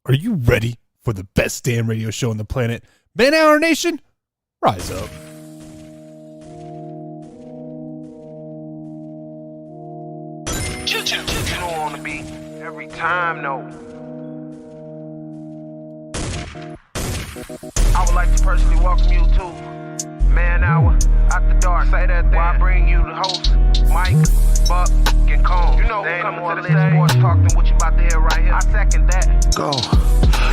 Are you ready for the best damn radio show on the planet? Man Hour Nation, rise up. You don't want to be every time, no. I would like to personally welcome you to Man Hour After Dark. Say that while I bring you the host, Mike, Buck, and Cone. You know who coming to the list sports talk than what you about to hear right here. I second that. Go.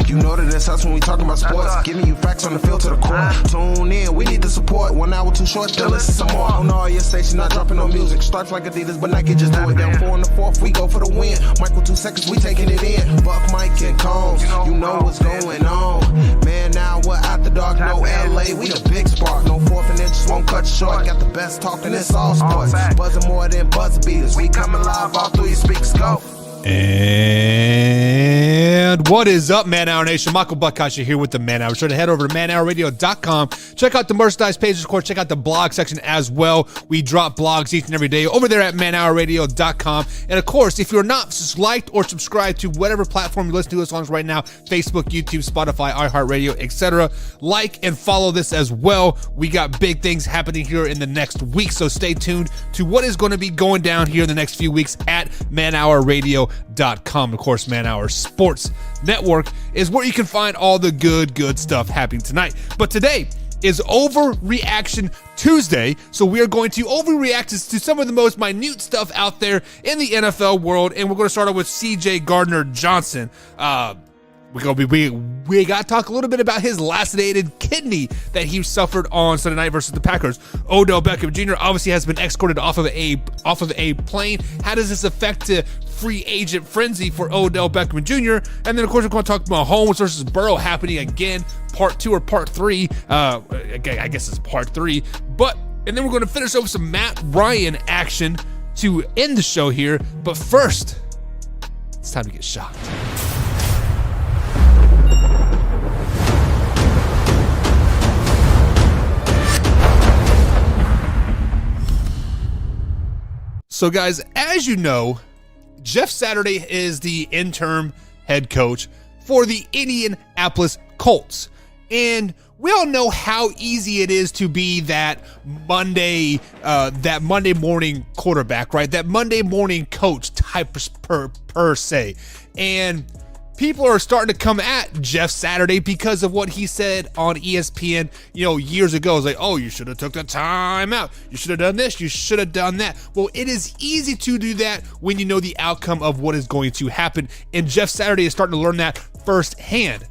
You know that it's us when we talking about sports. Giving you facts on the field to the core. Tune in, we need the support. 1 hour too short, then listen some more. On all your stations, not dropping no music. Starts like Adidas, but Nike just do it. Down 4 in the 4th, we go for the win. Michael 2 seconds, we taking it in. Buck, Mike, and Combs, you know what's going on. Man, now we're After Dark, no LA, we the big spark. No 4th and inches won't cut you short. Got the best talking, it's all sports. Buzzing more than buzzer beaters. We coming live all through your speakers, go. And what is up, Man Hour Nation? Michael Buckasha here with the Man Hour Show. To head over to manhourradio.com. Check out the merchandise page, of course. Check out the blog section as well. We drop blogs each and every day over there at manhourradio.com. And of course, if you're not liked or subscribed to whatever platform you listen to this on right now, Facebook, YouTube, Spotify, iHeartRadio, etc., like and follow this as well. We got big things happening here in the next week, so stay tuned to what is going to be going down here in the next few weeks at manhourradio.com. Of course, Man Hour Sports Network is where you can find all the good stuff happening tonight. But today is Overreaction Tuesday, so we are going to overreact to some of the most minute stuff out there in the NFL world, and we're going to start off with CJ Gardner-Johnson. We got to talk a little bit about his lacerated kidney that he suffered on Sunday night versus the Packers. Odell Beckham Jr. obviously has been escorted off of a plane. How does this affect the free agent frenzy for Odell Beckham Jr.? And then, of course, we're going to talk about Mahomes versus Burrow happening again, part 2 or part 3. I guess it's part 3. And then we're going to finish up with some Matt Ryan action to end the show here. But first, it's time to get shocked. So, guys, as you know, Jeff Saturday is the interim head coach for the Indianapolis Colts. And we all know how easy it is to be that Monday morning quarterback, right? That Monday morning coach type per se. And people are starting to come at Jeff Saturday because of what he said on ESPN, years ago. It's like, oh, you should have took the time out. You should have done this. You should have done that. Well, it is easy to do that when you know the outcome of what is going to happen. And Jeff Saturday is starting to learn that firsthand.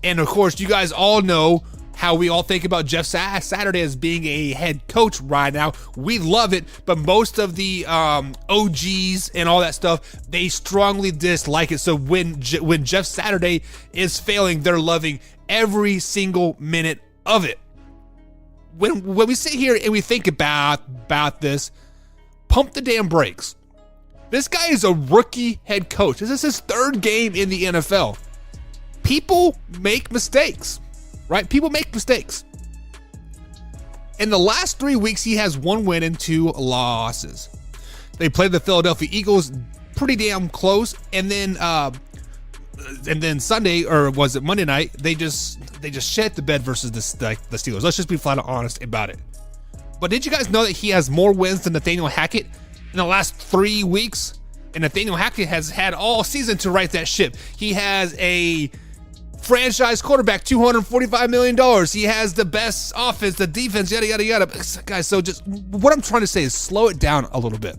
And of course, you guys all know how we all think about Jeff Saturday as being a head coach right now. We love it, but most of the OGs and all that stuff, they strongly dislike it. So when Jeff Saturday is failing, they're loving every single minute of it. When we sit here and we think about this, pump the damn brakes. This guy is a rookie head coach. This is his 3rd game in the NFL. People make mistakes. Right? People make mistakes. In the last 3 weeks, he has 1 win and 2 losses. They played the Philadelphia Eagles pretty damn close, and then Sunday, or was it Monday night? They just shed the bed versus the Steelers. Let's just be flat out honest about it. But did you guys know that he has more wins than Nathaniel Hackett in the last 3 weeks? And Nathaniel Hackett has had all season to right that ship. He has a franchise quarterback, $245 million. He has the best offense, the defense, yada, yada, yada. Guys, so just what I'm trying to say is slow it down a little bit.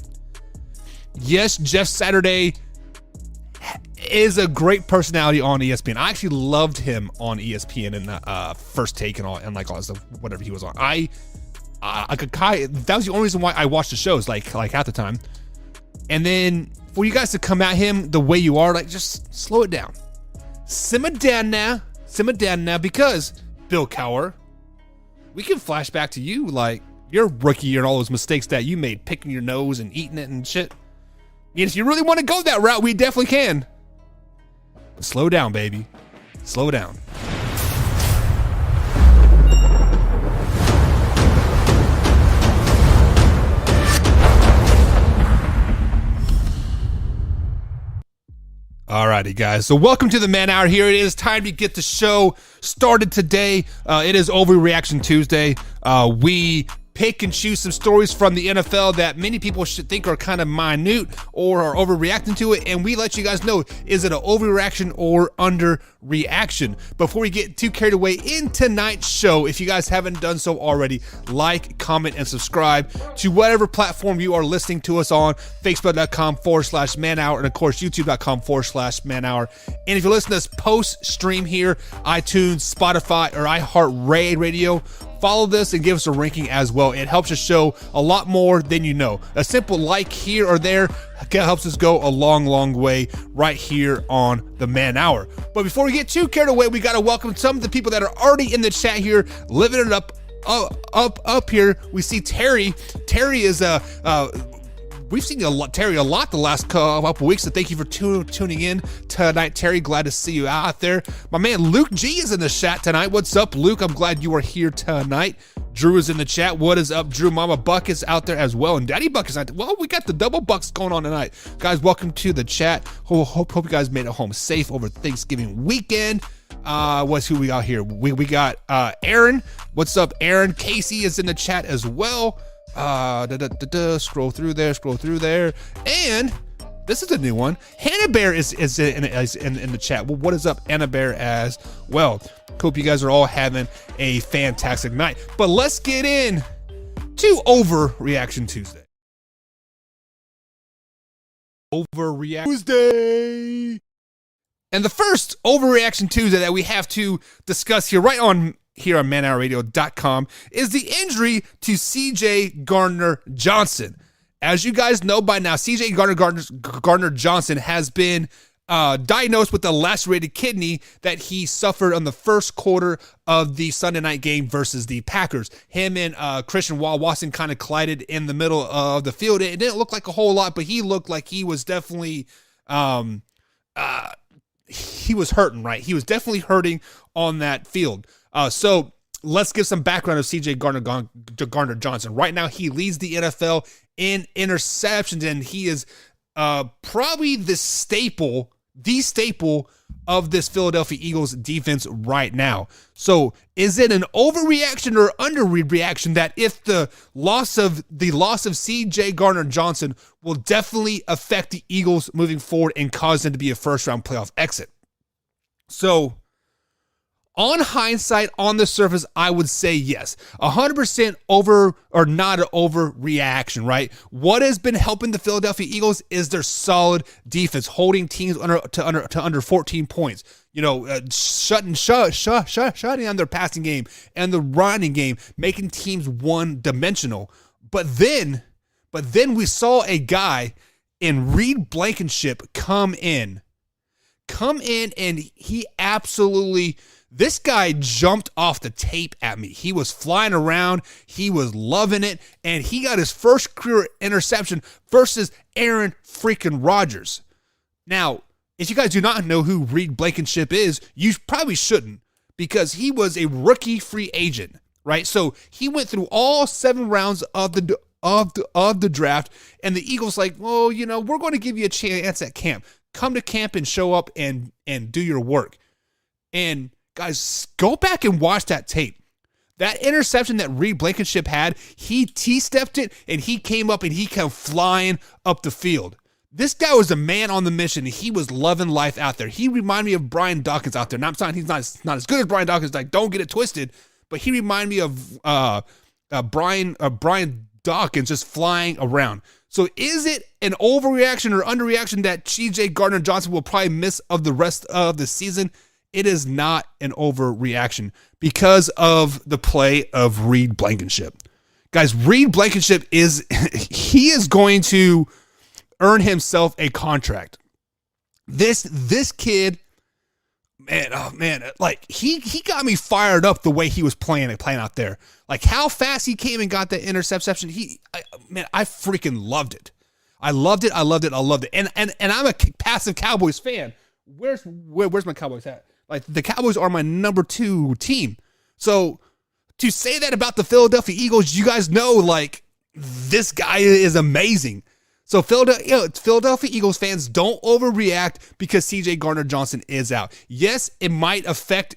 Yes, Jeff Saturday is a great personality on ESPN. I actually loved him on ESPN in the First Take and all that stuff, whatever he was on. That was the only reason why I watched the shows, like half the time. And then for you guys to come at him the way you are, just slow it down. Simmer down now, because Bill Cowher, we can flash back to you like you're a rookie and all those mistakes that you made, picking your nose and eating it and shit. And if you really want to go that route, we definitely can. But slow down, baby. Slow down. Alrighty, guys. So welcome to the Man Hour. Here it is time to get the show started today. It is Overreaction Tuesday. We pick and choose some stories from the NFL that many people should think are kind of minute or are overreacting to it, and we let you guys know, is it an overreaction or underreaction? Before we get too carried away in tonight's show, if you guys haven't done so already, like, comment, and subscribe to whatever platform you are listening to us on, facebook.com/manhour, and of course, youtube.com/manhour. And if you're listening to this post-stream here, iTunes, Spotify, or iHeartRadio, follow this and give us a ranking as well. It helps us show a lot more than you know. A simple like here or there helps us go a long, long way right here on the Man Hour. But before we get too carried away, we got to welcome some of the people that are already in the chat here, living it up here. We see Terry. Terry is we've seen Terry a lot the last couple weeks, so thank you for tuning in tonight, Terry. Glad to see you out there. My man Luke G is in the chat tonight. What's up, Luke? I'm glad you are here tonight. Drew is in the chat. What is up, Drew? Mama Buck is out there as well, and Daddy Buck is out there. Well, we got the double bucks going on tonight. Guys, welcome to the chat. Hope you guys made it home safe over Thanksgiving weekend. What's who we got here? We got Aaron. What's up, Aaron? Casey is in the chat as well. Scroll through there, and this is a new one. Hannah Bear is in the chat. Well, what is up, Hannah Bear, as well? Hope you guys are all having a fantastic night. But let's get in to Overreaction Tuesday. Overreaction Tuesday. And the first Overreaction Tuesday that we have to discuss here on manhourradio.com is the injury to CJ Garner-Johnson. As you guys know by now, CJ Garner-Johnson has been diagnosed with a lacerated kidney that he suffered on the first quarter of the Sunday night game versus the Packers. Him and Christian Watson kind of collided in the middle of the field. It didn't look like a whole lot, but he looked like he was definitely he was hurting, right? He was definitely hurting on that field. So let's give some background of CJ Garner-Johnson. Right now, he leads the NFL in interceptions, and he is probably the staple of this Philadelphia Eagles defense right now. So is it an overreaction or underreaction that if the loss of CJ Garner-Johnson will definitely affect the Eagles moving forward and cause them to be a first-round playoff exit? So on hindsight, on the surface, I would say yes. 100% over or not an overreaction, right? What has been helping the Philadelphia Eagles is their solid defense, holding teams under 14 points. You know, shutting down their passing game and the running game, making teams one-dimensional. But then we saw a guy in Reed Blankenship come in, and he absolutely. This guy jumped off the tape at me. He was flying around. He was loving it. And he got his first career interception versus Aaron freaking Rodgers. Now, if you guys do not know who Reed Blankenship is, you probably shouldn't, because he was a rookie free agent, right? So he went through all 7 rounds of the draft, and the Eagles like, well, you know, we're going to give you a chance at camp. Come to camp and show up and do your work. And guys, go back and watch that tape. That interception that Reed Blankenship had, he T-stepped it, and he came up and he came flying up the field. This guy was a man on the mission, and he was loving life out there. He reminded me of Brian Dawkins out there. Now, I'm saying he's not as good as Brian Dawkins, like, don't get it twisted, but he reminded me of Brian Dawkins just flying around. So is it an overreaction or underreaction that CJ Garner-Johnson will probably miss of the rest of the season? It is not an overreaction because of the play of Reed Blankenship. Guys, Reed Blankenship is going to earn himself a contract. This kid, man, like he got me fired up the way he was playing out there. Like how fast he came and got that interception. I freaking loved it. I loved it. And I'm a passive Cowboys fan. Where's my Cowboys hat? Like the Cowboys are my number 2 team. So to say that about the Philadelphia Eagles, you guys know, like, this guy is amazing. So Philadelphia Eagles fans, don't overreact because CJ Garner-Johnson is out. Yes, it might affect,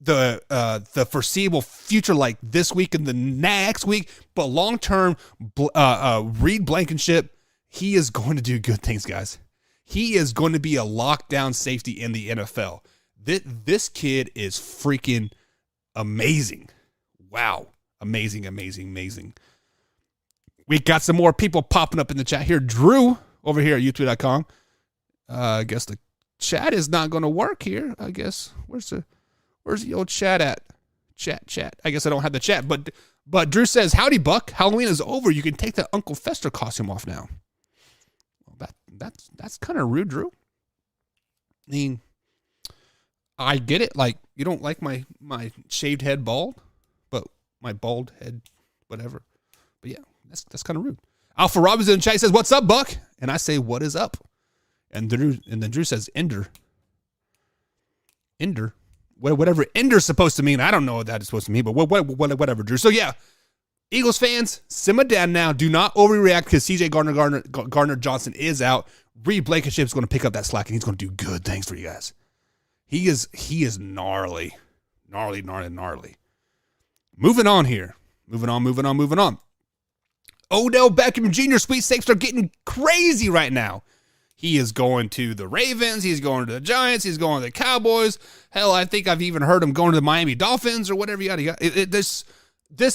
the foreseeable future, like this week and the next week, but long term, Reed Blankenship, he is going to do good things, guys. He is going to be a lockdown safety in the NFL. This kid is freaking amazing. Wow. Amazing. We got some more people popping up in the chat here. Drew over here at youtube.com. I guess the chat is not going to work here. I guess. Where's the old chat at? Chat. I guess I don't have the chat. But Drew says, howdy, Buck. Halloween is over. You can take the Uncle Fester costume off now. Well, that's kind of rude, Drew. I mean, I get it. Like, you don't like my shaved head bald, but my bald head, whatever. But yeah, that's kind of rude. Alpha Rob is in the chat. He says, what's up, Buck? And I say, what is up? And then Drew says, Ender. Whatever Ender's supposed to mean. I don't know what that is supposed to mean, but whatever, Drew. So yeah, Eagles fans, simmer down now. Do not overreact because CJ Garner-Johnson is out. Reed Blankenship is going to pick up that slack, and he's going to do good things for you guys. He is gnarly. Moving on here. Moving on. Odell Beckham Jr. sweepstakes are getting crazy right now. He is going to the Ravens. He's going to the Giants. He's going to the Cowboys. Hell, I think I've even heard him going to the Miami Dolphins or whatever. This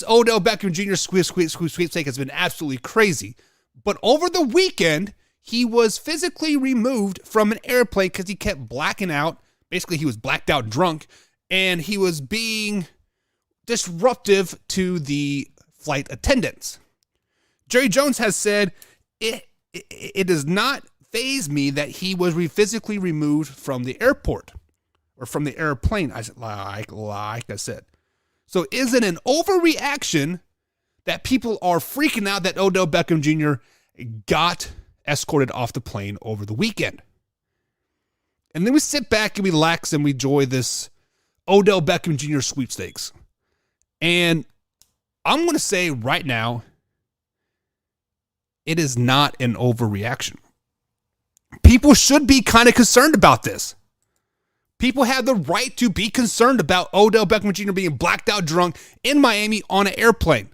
Odell Beckham Jr. sweepstake has been absolutely crazy. But over the weekend, he was physically removed from an airplane because he kept blacking out. Basically, he was blacked out drunk, and he was being disruptive to the flight attendants. Jerry Jones has said it does not faze me that he was physically removed from the airport or from the airplane, like I said. So is it an overreaction that people are freaking out that Odell Beckham Jr. got escorted off the plane over the weekend? And then we sit back and we relax and we enjoy this Odell Beckham Jr. sweepstakes. And I'm going to say right now, it is not an overreaction. People should be kind of concerned about this. People have the right to be concerned about Odell Beckham Jr. being blacked out drunk in Miami on an airplane.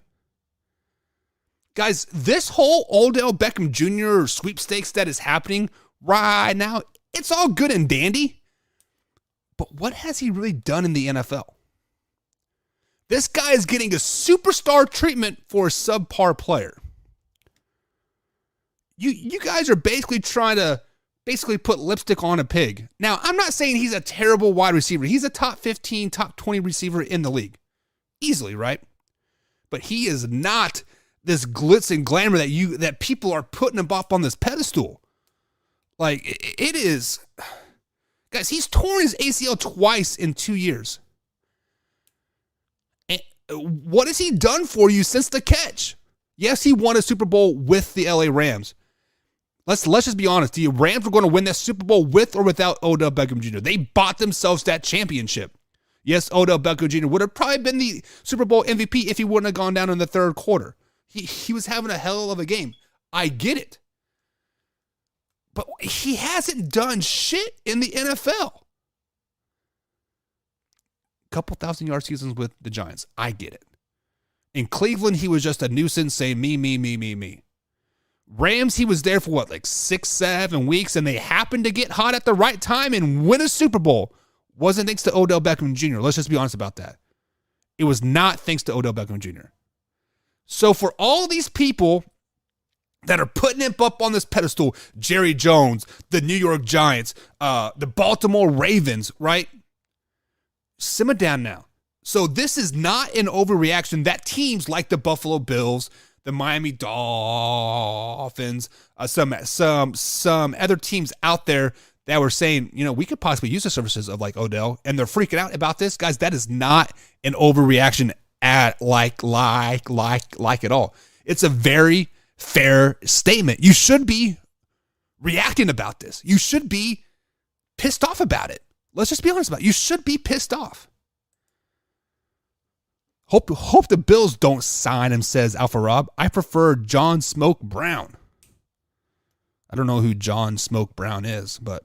Guys, this whole Odell Beckham Jr. sweepstakes that is happening right now, it's all good and dandy. But what has he really done in the NFL? This guy is getting a superstar treatment for a subpar player. You guys are basically trying to put lipstick on a pig. Now, I'm not saying he's a terrible wide receiver. He's a top 15, top 20 receiver in the league. Easily, right? But he is not this glitz and glamour that people are putting him up on this pedestal. Like, it is... Guys, he's torn his ACL twice in 2 years. And what has he done for you since the catch? Yes, he won a Super Bowl with the LA Rams. Let's just be honest. The Rams were going to win that Super Bowl with or without Odell Beckham Jr. They bought themselves that championship. Yes, Odell Beckham Jr. would have probably been the Super Bowl MVP if he wouldn't have gone down in the third quarter. He was having a hell of a game. I get it. But he hasn't done shit in the NFL. Couple 1,000-yard seasons with the Giants. I get it. In Cleveland, he was just a nuisance saying me. Rams, he was there for 6-7 weeks, and they happened to get hot at the right time and win a Super Bowl. Wasn't thanks to Odell Beckham Jr. Let's just be honest about that. It was not thanks to Odell Beckham Jr. So for all these people that are putting him up on this pedestal, Jerry Jones, the New York Giants, the Baltimore Ravens, right? Simmer down now. So this is not an overreaction that teams like the Buffalo Bills, the Miami Dolphins, some other teams out there that were saying, we could possibly use the services of Odell, and they're freaking out about this. Guys, that is not an overreaction at like at all. It's a very fair statement. You should be reacting about this. You should be pissed off about it. Let's just be honest about it. You should be pissed off. Hope the Bills don't sign him, says Alpha Rob. I prefer John Smoke Brown. I don't know who John Smoke Brown is, but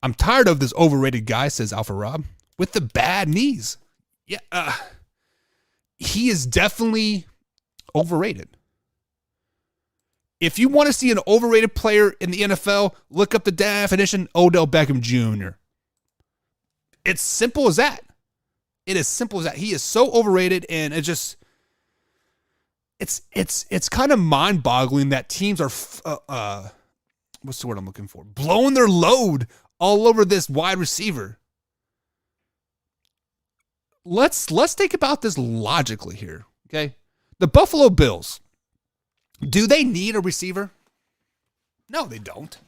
I'm tired of this overrated guy, says Alpha Rob, with the bad knees. Yeah, he is definitely overrated. If you want to see an overrated player in the NFL, look up the definition, Odell Beckham Jr. It's simple as that. It is simple as that. He is so overrated, and it's kind of mind-boggling that teams are what's the word I'm looking for? Blowing their load all over this wide receiver. Let's think about this logically here, okay? The Buffalo Bills, do they need a receiver? No, they don't.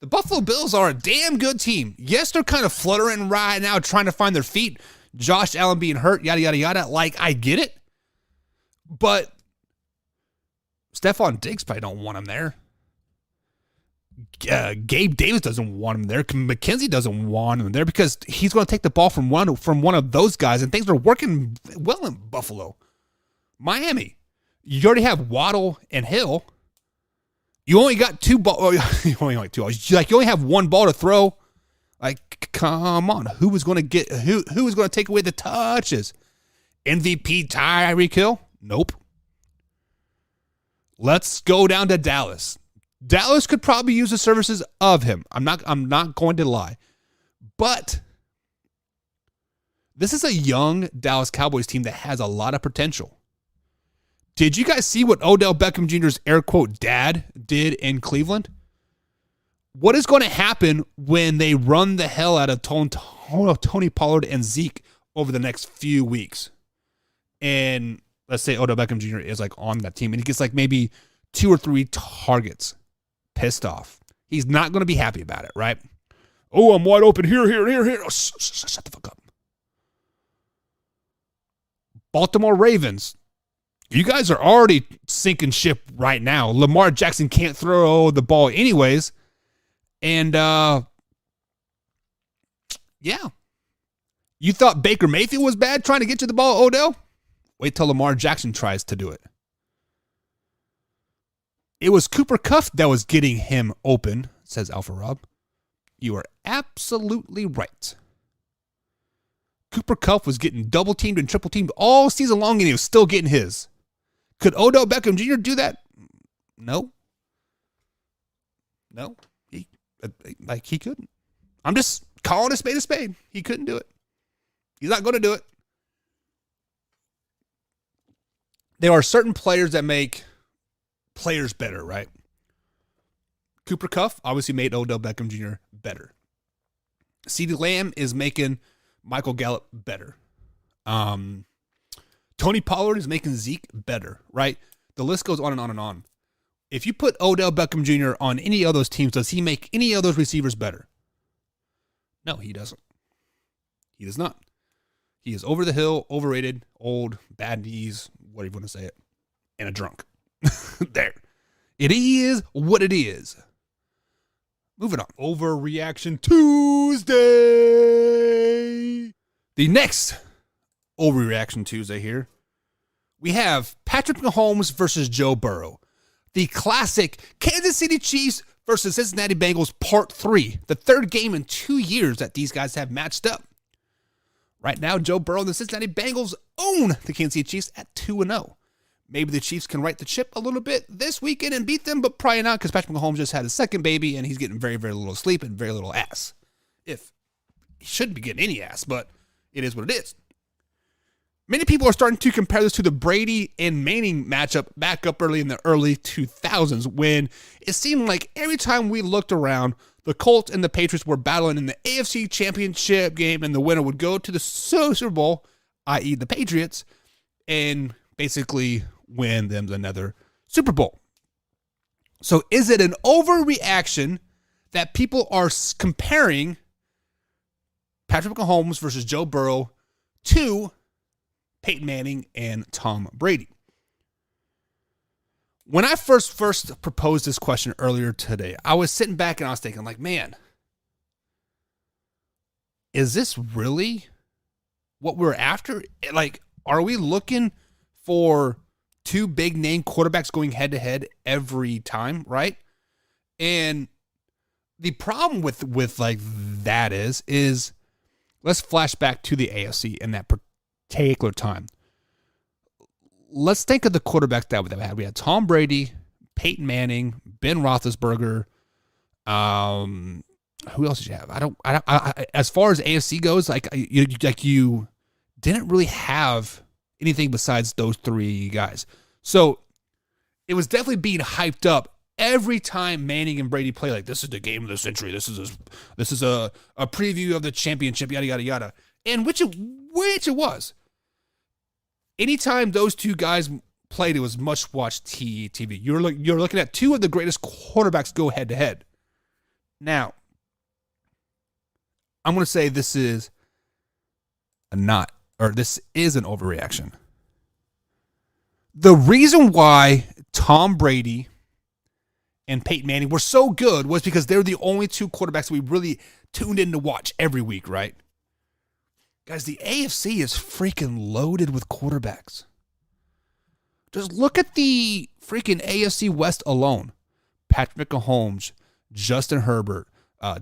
The Buffalo Bills are a damn good team. Yes, they're kind of fluttering right now, trying to find their feet. Josh Allen being hurt, yada, yada, yada. Like, I get it. But Stephon Diggs probably don't want him there. Gabe Davis doesn't want him there. McKenzie doesn't want him there because he's going to take the ball from one of those guys, and things are working well in Buffalo. Miami, you already have Waddle and Hill. You only got two balls. You only have one ball to throw. Like, come on, who was going to take away the touches? MVP Tyreek Hill? Nope. Let's go down to Dallas. Dallas could probably use the services of him. I'm not going to lie. But this is a young Dallas Cowboys team that has a lot of potential. Did you guys see what Odell Beckham Jr.'s air quote dad did in Cleveland? What is going to happen when they run the hell out of Tony Pollard and Zeke over the next few weeks? And let's say Odell Beckham Jr. is like on that team and he gets like maybe 2 or 3 targets. Pissed off. He's not going to be happy about it, right? Oh, I'm wide open here. Oh, shut the fuck up. Baltimore Ravens. You guys are already sinking ship right now. Lamar Jackson can't throw the ball anyways. And, yeah. You thought Baker Mayfield was bad trying to get you the ball, Odell? Wait till Lamar Jackson tries to do it. It was Cooper Kupp that was getting him open, says Alpha Rob. You are absolutely right. Cooper Kupp was getting double-teamed and triple-teamed all season long, and he was still getting his. Could Odell Beckham Jr. do that? No. He couldn't. I'm just calling a spade a spade. He couldn't do it. He's not going to do it. There are certain players that make players better, right? Cooper Kupp obviously made Odell Beckham Jr. better. CeeDee Lamb is making Michael Gallup better. Tony Pollard is making Zeke better, right? The list goes on and on and on. If you put Odell Beckham Jr. on any of those teams, does he make any of those receivers better? No, he doesn't. He does not. He is over the hill, overrated, old, bad knees, whatever you want to say it, and a drunk. There. It is what it is. Moving on. Overreaction Tuesday. The next Overreaction Tuesday here, we have Patrick Mahomes versus Joe Burrow. The classic Kansas City Chiefs versus Cincinnati Bengals Part 3. The third game in 2 years that these guys have matched up. Right now, Joe Burrow and the Cincinnati Bengals own the Kansas City Chiefs at 2-0. Maybe the Chiefs can right the ship a little bit this weekend and beat them, but probably not because Patrick Mahomes just had a second baby and he's getting very, very little sleep and very little ass. If he shouldn't be getting any ass, but it is what it is. Many people are starting to compare this to the Brady and Manning matchup back up early in the early 2000s when it seemed like every time we looked around, the Colts and the Patriots were battling in the AFC Championship game and the winner would go to the Super Bowl, i.e. the Patriots, and basically win them another Super Bowl. So is it an overreaction that people are comparing Patrick Mahomes versus Joe Burrow to Peyton Manning and Tom Brady? When I first proposed this question earlier today, I was sitting back and I was thinking like, man, is this really what we're after? Like, are we looking for two big name quarterbacks going head to head every time, right? And the problem with like that is let's flash back to the AFC in that particular time. Let's think of the quarterbacks that we had. We had Tom Brady, Peyton Manning, Ben Roethlisberger. Who else did you have? I as far as AFC goes, you didn't really have anything besides those three guys. So it was definitely being hyped up every time Manning and Brady play. Like, this is the game of the century. This is a preview of the championship. Yada yada yada. And which it was. Anytime those two guys played, it was much watched TV. You're looking at two of the greatest quarterbacks go head to head. Now, I'm going to say this is an overreaction. The reason why Tom Brady and Peyton Manning were so good was because they're the only two quarterbacks we really tuned in to watch every week, right? Guys, the AFC is freaking loaded with quarterbacks. Just look at the freaking AFC West alone. Patrick Mahomes, Justin Herbert,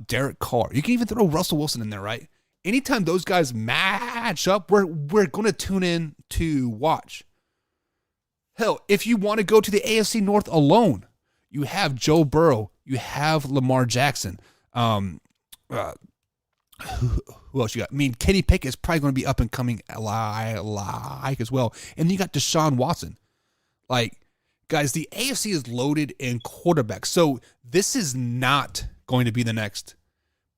Derek Carr. You can even throw Russell Wilson in there, right? Anytime those guys match up, we're going to tune in to watch. Hell, if you want to go to the AFC North alone, you have Joe Burrow, you have Lamar Jackson. Who else you got? I mean, Kenny Pickett is probably going to be up and coming like as well. And then you got Deshaun Watson. Like, guys, the AFC is loaded in quarterbacks. So this is not going to be the next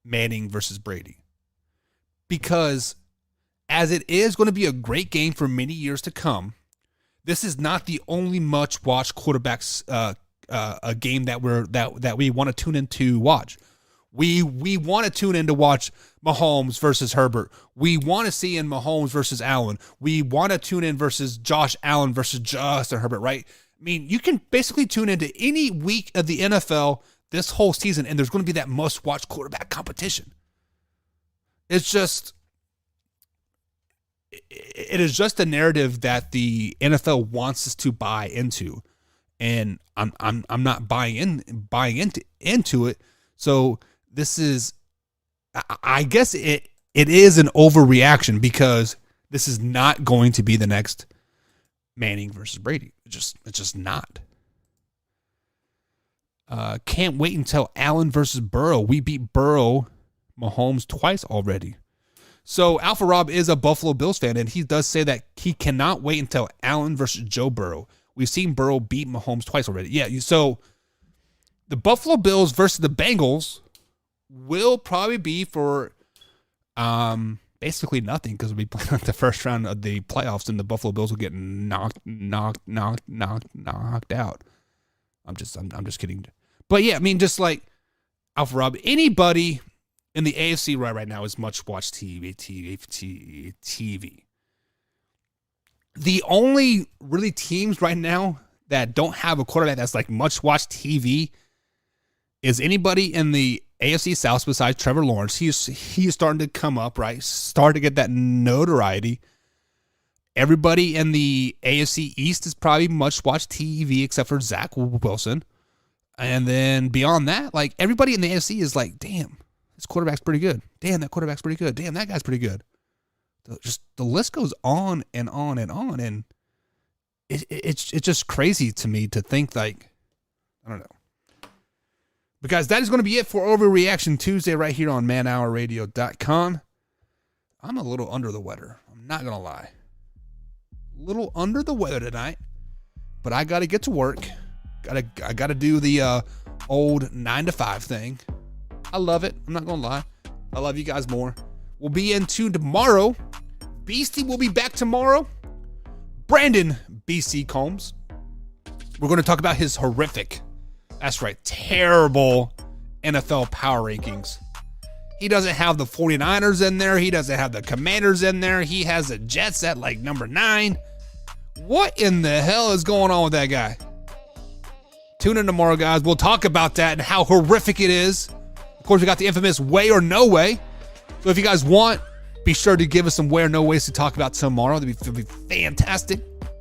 Manning versus Brady. Because as it is going to be a great game for many years to come, this is not the only much watched quarterbacks a game that we want to tune in to watch. We want to tune in to watch Mahomes versus Herbert. We want to see in Mahomes versus Allen. We want to tune in versus Josh Allen versus Justin Herbert, right? I mean, you can basically tune into any week of the NFL this whole season, and there's going to be that must-watch quarterback competition. It is just a narrative that the NFL wants us to buy into, and I'm not buying into it. So this is, I guess it is an overreaction because this is not going to be the next Manning versus Brady. It's just not. Can't wait until Allen versus Burrow. We beat Burrow, Mahomes twice already. So Alpha Rob is a Buffalo Bills fan, and he does say that he cannot wait until Allen versus Joe Burrow. We've seen Burrow beat Mahomes twice already. Yeah, so the Buffalo Bills versus the Bengals will probably be for basically nothing because we'll be playing the first round of the playoffs, and the Buffalo Bills will get knocked out. I'm just kidding. But yeah, I mean, just like Alpha Rob, anybody in the AFC right now is much watched TV. The only really teams right now that don't have a quarterback that's like much watched TV is anybody in the AFC South besides Trevor Lawrence. He's starting to come up, right? Starting to get that notoriety. Everybody in the AFC East is probably much watched TV except for Zach Wilson. And then beyond that, like everybody in the AFC is like, damn, this quarterback's pretty good. Damn, that quarterback's pretty good. Damn, that guy's pretty good. Just the list goes on and on and on, and it's just crazy to me to think like, I don't know. But guys, that is going to be it for Overreaction Tuesday right here on manhourradio.com. I'm a little under the weather. I'm not going to lie. A little under the weather tonight, but I got to get to work. I got to do the old 9 to 5 thing. I love it. I'm not going to lie. I love you guys more. We'll be in tune tomorrow. Beastie will be back tomorrow. Brandon BC Combs. We're going to talk about his horrific, that's right, terrible NFL power rankings. He doesn't have the 49ers in there. He doesn't have the Commanders in there. He has the Jets at like number 9. What in the hell is going on with that guy? Tune in tomorrow, guys. We'll talk about that and how horrific it is. Of course, we got the infamous way or no way. So if you guys want, be sure to give us some way or no ways to talk about tomorrow. That'd be fantastic.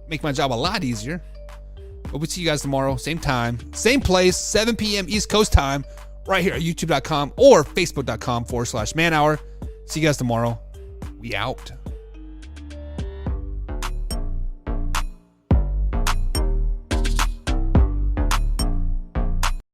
Make my job a lot easier. But we'll see you guys tomorrow, same time, same place, 7 p.m. East Coast time, right here at youtube.com or facebook.com/manhour. See you guys tomorrow. We out.